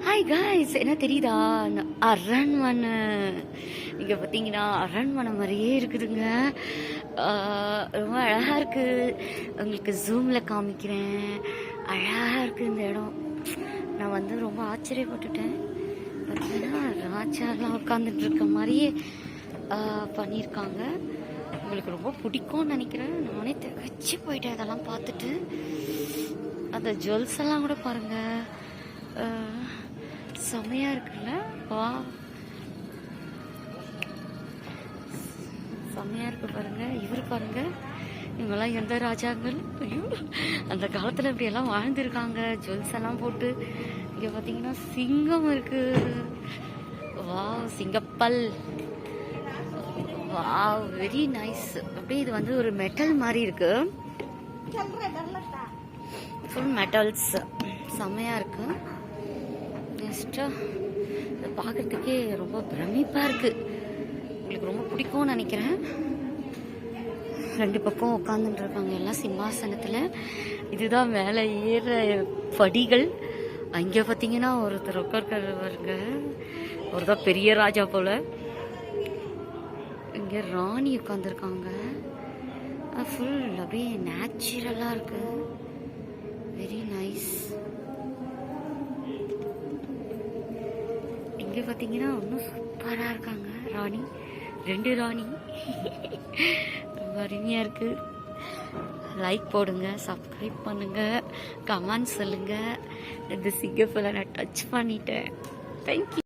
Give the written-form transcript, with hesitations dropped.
Hi guys, என்ன தெரியுதா? அரண்மனை இங்கே பார்த்தீங்கன்னா அரண்மனை மாதிரியே இருக்குதுங்க. ரொம்ப அழகாக இருக்குது. உங்களுக்கு ஜூமில் காமிக்கிறேன். அழகாக இருக்குது இந்த இடம். நான் வந்து ரொம்ப ஆச்சரியப்பட்டுட்டேன். பார்த்தீங்கன்னா ராஜாலாம் உட்காந்துட்டு இருக்க மாதிரியே பண்ணியிருக்காங்க. உங்களுக்கு ரொம்ப பிடிக்கும்னு நினைக்கிறேன். நானே திகச்சு போயிட்டேன் இதெல்லாம் பார்த்துட்டு. அந்த ஜுவல்ஸ் எல்லாம் கூட பாருங்கள், செம்மையாக இருக்குல்ல? வா, செம்மையாக இருக்கு பாருங்க. இவர் பாருங்க, இவங்கெல்லாம் எந்த ராஜாங்கள்? ஐயோ, அந்த காலத்தில் இப்படியெல்லாம் வாழ்ந்துருக்காங்க. ஜுவல்ஸ் எல்லாம் போட்டு. இங்கே பார்த்தீங்கன்னா சிங்கம் இருக்கு. வா, சிங்கப்பல். வா, வெரி நைஸ். அப்படியே இது வந்து ஒரு மெட்டல் மாதிரி இருக்கு. ஃபுல் மெட்டல்ஸ், செம்மையாக இருக்கு. நெக்ஸ்ட்டாக இதை பார்க்குறதுக்கே ரொம்ப பிரமிப்பாக இருக்குது. உங்களுக்கு ரொம்ப பிடிக்கும்னு நினைக்கிறேன். ரெண்டு பக்கம் உட்காந்துட்டு இருக்காங்க எல்லாம் சிம்மாசனத்தில். இதுதான் மேலே ஏற படிகள். அங்கே பார்த்தீங்கன்னா ஒருத்தர் உட்காருங்க, ஒருத்தர் பெரிய ராஜா போல். இங்கே ராணி உட்காந்துருக்காங்க. ஃபுல் அப்படியே நேச்சுரலாக இருக்குது. Very nice. இங்கே பார்த்தீங்கன்னா இன்னும் சூப்பராக இருக்காங்க ராணி. 2 ராணி. ரொம்ப அருமையாக இருக்குது. லைக் போடுங்க, சப்ஸ்கிரைப் பண்ணுங்கள், கமெண்ட் சொல்லுங்கள். இந்த சிங்கப்பூரில் நான் டச் பண்ணிட்டேன். தேங்க்யூ.